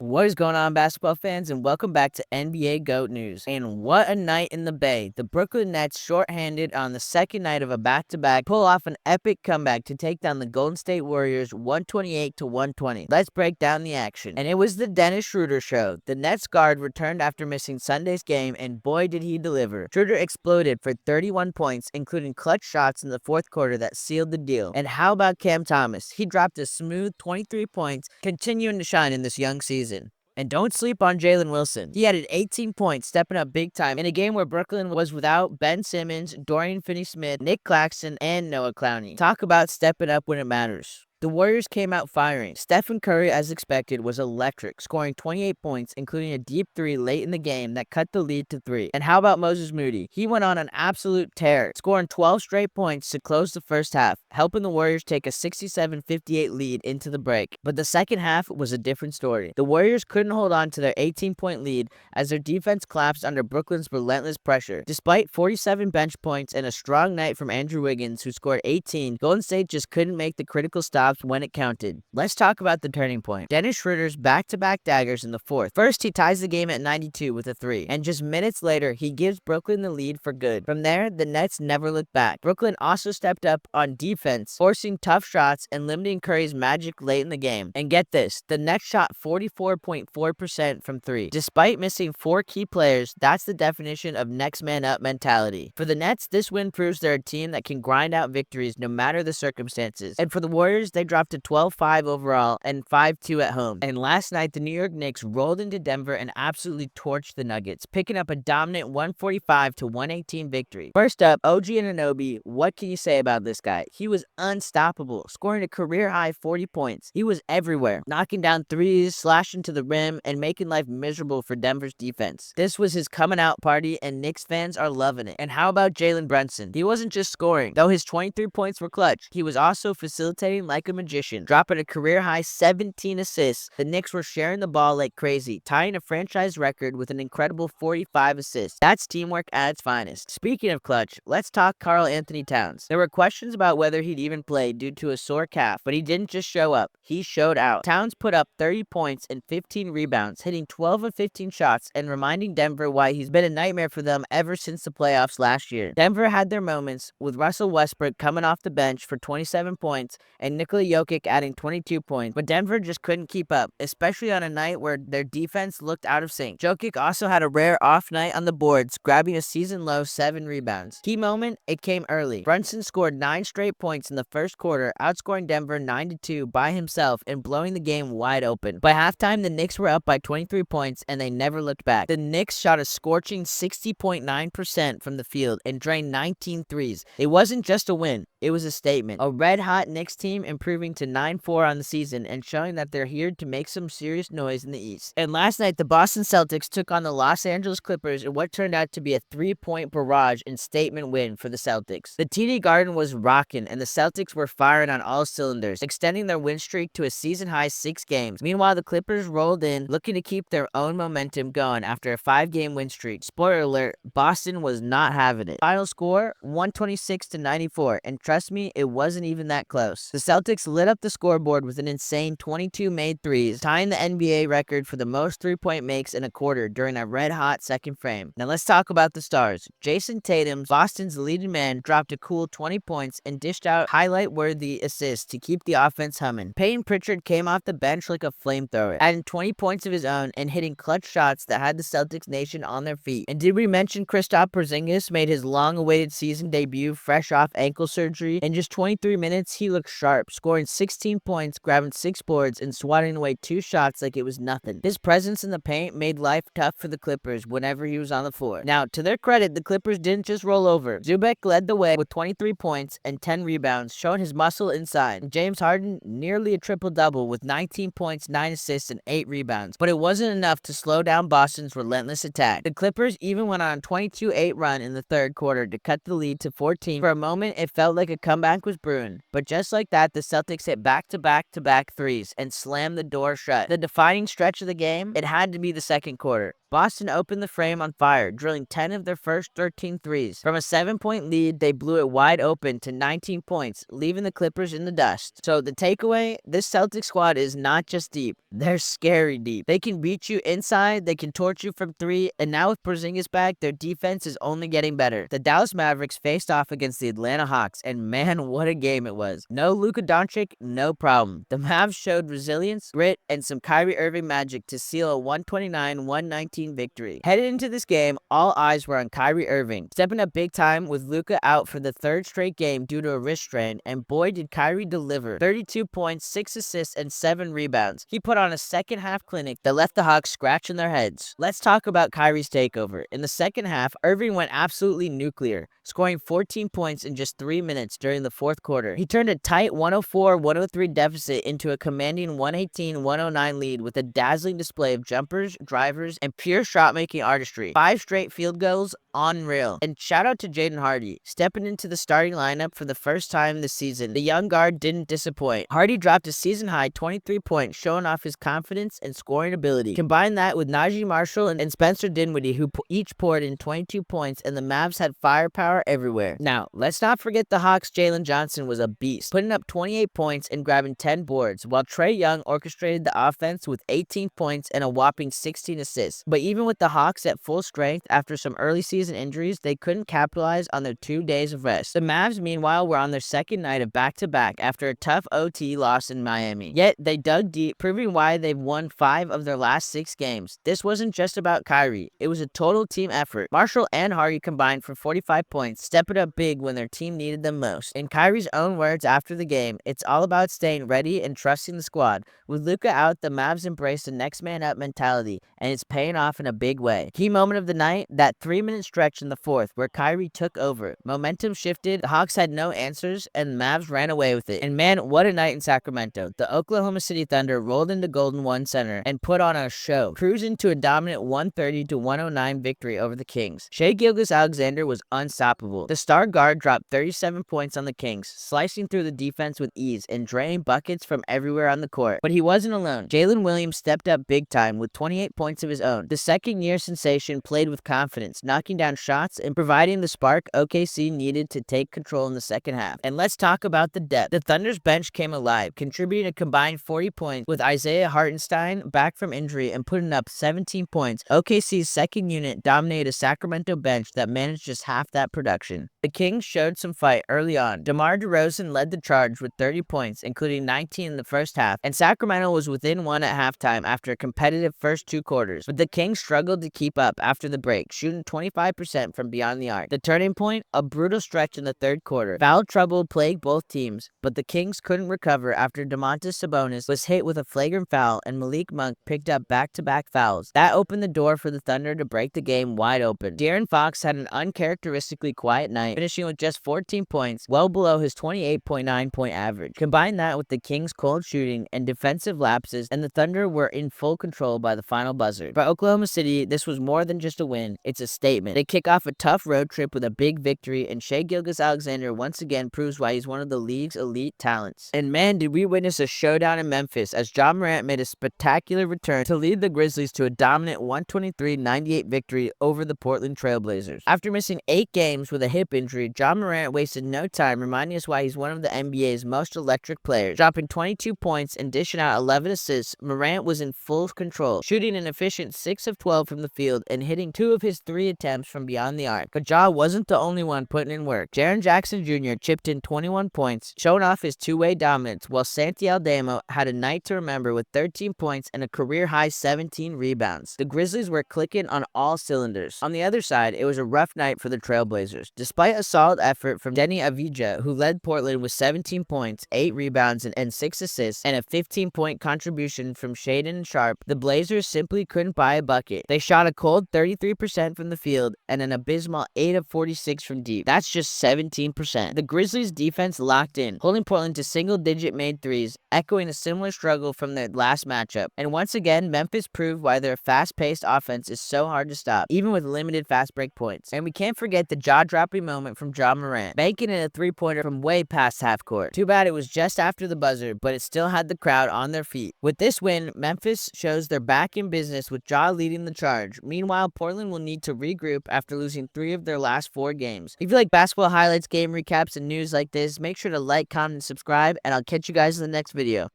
What is going on, basketball fans, and welcome back to NBA GOAT News. And what a night in the Bay. The Brooklyn Nets, shorthanded on the second night of a back-to-back, pull off an epic comeback to take down the Golden State Warriors 128-120. Let's break down the action. And it was the Dennis Schroeder show. The Nets guard returned after missing Sunday's game, and boy did he deliver. Schroeder exploded for 31 points, including clutch shots in the fourth quarter that sealed the deal. And how about Cam Thomas? He dropped a smooth 23 points, continuing to shine in this young season. And don't sleep on Jalen Wilson. He added 18 points, stepping up big time in a game where Brooklyn was without Ben Simmons, Dorian Finney-Smith, Nick Claxton, and Noah Clowney. Talk about stepping up when it matters. The Warriors came out firing. Stephen Curry, as expected, was electric, scoring 28 points, including a deep three late in the game that cut the lead to 3. And how about Moses Moody? He went on an absolute tear, scoring 12 straight points to close the first half, helping the Warriors take a 67-58 lead into the break. But the second half was a different story. The Warriors couldn't hold on to their 18-point lead as their defense collapsed under Brooklyn's relentless pressure. Despite 47 bench points and a strong night from Andrew Wiggins, who scored 18, Golden State just couldn't make the critical stops when it counted. Let's talk about the turning point. Dennis Schroeder's back-to-back daggers in the fourth. First, he ties the game at 92 with a 3, and just minutes later, he gives Brooklyn the lead for good. From there, the Nets never looked back. Brooklyn also stepped up on defense, forcing tough shots and limiting Curry's magic late in the game. And get this, the Nets shot 44.4% from 3. Despite missing 4 key players, that's the definition of next man up mentality. For the Nets, this win proves they're a team that can grind out victories no matter the circumstances. And for the Warriors, they dropped to 12-5 overall and 5-2 at home. And last night, the New York Knicks rolled into Denver and absolutely torched the Nuggets, picking up a dominant 145-118 victory. First up, OG Anunoby. What can you say about this guy? He was unstoppable, scoring a career-high 40 points. He was everywhere, knocking down threes, slashing to the rim, and making life miserable for Denver's defense. This was his coming out party, and Knicks fans are loving it. And how about Jalen Brunson? He wasn't just scoring. Though his 23 points were clutch, he was also facilitating like a magician, dropping a career-high 17 assists. The Knicks were sharing the ball like crazy, tying a franchise record with an incredible 45 assists. That's teamwork at its finest. Speaking of clutch, let's talk Karl Anthony Towns. There were questions about whether he'd even play due to a sore calf, but he didn't just show up, he showed out. Towns put up 30 points and 15 rebounds, hitting 12 of 15 shots and reminding Denver why he's been a nightmare for them ever since the playoffs last year. Denver had their moments, with Russell Westbrook coming off the bench for 27 points and Nikola Jokic adding 22 points, but Denver just couldn't keep up, especially on a night where their defense looked out of sync. Jokic also had a rare off night on the boards, grabbing a season-low 7 rebounds. Key moment, it came early. Brunson scored 9 straight points in the first quarter, outscoring Denver 9-2 by himself and blowing the game wide open. By halftime, the Knicks were up by 23 points, and they never looked back. The Knicks shot a scorching 60.9% from the field and drained 19 threes. It wasn't just a win, it was a statement. A red-hot Knicks team improving to 9-4 on the season and showing that they're here to make some serious noise in the East. And last night, the Boston Celtics took on the Los Angeles Clippers in what turned out to be a 3-point barrage and statement win for the Celtics. The TD Garden was rocking, and the Celtics were firing on all cylinders, extending their win streak to a season-high 6 games. Meanwhile, the Clippers rolled in, looking to keep their own momentum going after a 5-game win streak. Spoiler alert, Boston was not having it. Final score, 126-94, and trust me, it wasn't even that close. The Celtics lit up the scoreboard with an insane 22 made threes, tying the NBA record for the most 3-point makes in a quarter during a red-hot second frame. Now let's talk about the stars. Jason Tatum, Boston's leading man, dropped a cool 20 points and dished out highlight-worthy assists to keep the offense humming. Peyton Pritchard came off the bench like a flamethrower, adding 20 points of his own and hitting clutch shots that had the Celtics nation on their feet. And did we mention Kristaps Porzingis made his long-awaited season debut fresh off ankle surgery? In just 23 minutes, he looked sharp, scoring 16 points, grabbing 6 boards, and swatting away 2 shots like it was nothing. His presence in the paint made life tough for the Clippers whenever he was on the floor. Now, to their credit, the Clippers didn't just roll over. Zubac led the way with 23 points and 10 rebounds, showing his muscle inside. James Harden nearly a triple-double with 19 points, 9 assists, and 8 rebounds. But it wasn't enough to slow down Boston's relentless attack. The Clippers even went on a 22-8 run in the third quarter to cut the lead to 14. For a moment, it felt like a comeback was brewing. But just like that, the Celtics hit back-to-back-to-back threes and slammed the door shut. The defining stretch of the game, it had to be the second quarter. Boston opened the frame on fire, drilling 10 of their first 13 threes. From a 7-point lead, they blew it wide open to 19 points, leaving the Clippers in the dust. So the takeaway, this Celtics squad is not just deep, they're scary deep. They can beat you inside, they can torch you from three, and now with Porzingis back, their defense is only getting better. The Dallas Mavericks faced off against the Atlanta Hawks, and man, what a game it was. No Luka Doncic, no problem. The Mavs showed resilience, grit, and some Kyrie Irving magic to seal a 129-119 victory. Headed into this game, all eyes were on Kyrie Irving, stepping up big time with Luka out for the third straight game due to a wrist strain, and boy did Kyrie deliver. 32 points, 6 assists, and 7 rebounds. He put on a second half clinic that left the Hawks scratching their heads. Let's talk about Kyrie's takeover. In the second half, Irving went absolutely nuclear, scoring 14 points in just 3 minutes during the fourth quarter. He turned a tight 104-103 deficit into a commanding 118-109 lead with a dazzling display of jumpers, drivers, and pure shot-making artistry. 5 straight field goals, unreal. And shout out to Jaden Hardy, stepping into the starting lineup for the first time this season. The young guard didn't disappoint. Hardy dropped a season-high 23 points, showing off his confidence and scoring ability. Combine that with Najee Marshall and Spencer Dinwiddie, who each poured in 22 points, and the Mavs had firepower everywhere. Now, let's not forget the Hawks' Jalen Johnson was a beast, putting up 28 points and grabbing 10 boards, while Trae Young orchestrated the offense with 18 points and a whopping 16 assists. But even with the Hawks at full strength after some early season injuries, they couldn't capitalize on their 2 days of rest. The Mavs, meanwhile, were on their second night of back-to-back after a tough OT loss in Miami. Yet, they dug deep, proving why they've won 5 of their last 6 games. This wasn't just about Kyrie. It was a total team effort. Marshall and Hardy combined for 45 points, stepping up big when their team needed them most. In Kyrie's own words after the game, it's all about staying ready and trusting the squad. With Luka out, the Mavs embraced the next man up mentality, and it's paying off in a big way. Key moment of the night, that 3-minute stretch in the fourth where Kyrie took over. Momentum shifted, the Hawks had no answers, and the Mavs ran away with it. And man, what a night in Sacramento. The Oklahoma City Thunder rolled into Golden One Center and put on a show, cruising to a dominant 130-109 victory over the Kings. Shai Gilgeous-Alexander was unstoppable. The star guard dropped 37 points on the Kings, slicing through the defense with ease and draining buckets from everywhere on the court. But he wasn't alone. Jalen Williams stepped up big time with 28 points of his own. The second-year sensation played with confidence, knocking down shots and providing the spark OKC needed to take control in the second half. And let's talk about the depth. The Thunder's bench came alive, contributing a combined 40 points with Isaiah Hartenstein back from injury and putting up 17 points. OKC's second unit dominated a Sacramento bench that managed just half that production. The Kings showed some fight early on. DeMar DeRozan led the charge with 30 points, including 19 in the first half, and Sacramento was within 1 at halftime after a competitive first 2 quarters. But the Kings struggled to keep up after the break, shooting 25% from beyond the arc. The turning point, a brutal stretch in the third quarter. Foul trouble plagued both teams, but the Kings couldn't recover after Domantas Sabonis was hit with a flagrant foul and Malik Monk picked up back-to-back fouls. That opened the door for the Thunder to break the game wide open. De'Aaron Fox had an uncharacteristically quiet night, finishing with just 14 points, well below his 28.9-point average. Combine that with the Kings' cold shooting and defensive lapses, and the Thunder were in full control by the final buzzer. For Oklahoma City, this was more than just a win, it's a statement. They kick off a tough road trip with a big victory, and Shai Gilgeous-Alexander once again proves why he's one of the league's elite talents. And man, did we witness a showdown in Memphis as Ja Morant made a spectacular return to lead the Grizzlies to a dominant 123-98 victory over the Portland Trailblazers. After missing 8 games with a hip injury, Ja Morant wasted no time reminding us why he's one of the NBA's most electric players. Dropping 22 points and dishing out 11 assists, Morant was in full control, shooting an efficient 6 of 12 from the field and hitting 2 of his 3 attempts from beyond the arc. But Ja wasn't the only one putting in work. Jaren Jackson Jr. chipped in 21 points, showing off his two-way dominance, while Santi Aldama had a night to remember with 13 points and a career-high 17 rebounds. The Grizzlies were clicking on all cylinders. On the other side, it was a rough night for the Trailblazers. Despite a solid effort from Denny Avdija, who led Portland with 17 points, 8 rebounds, and 6 assists, and a 15-point contribution from Shaedon Sharpe, the Blazers simply couldn't buy a bucket. They shot a cold 33% from the field and an abysmal 8 of 46 from deep. That's just 17%. The Grizzlies' defense locked in, holding Portland to single-digit made threes, echoing a similar struggle from their last matchup. And once again, Memphis proved why their fast-paced offense is so hard to stop, even with limited fast break points. And we can't forget the jaw-dropping moment from Ja Morant, banking in a three-pointer from way past half court. Too bad it was just after the buzzer, but it still had the crowd on their feet. With this win, Memphis shows they're back in business with Ja leading the charge. Meanwhile, Portland will need to regroup after losing 3 of their last 4 games. If you like basketball highlights, game recaps, and news like this, make sure to like, comment, and subscribe, and I'll catch you guys in the next video.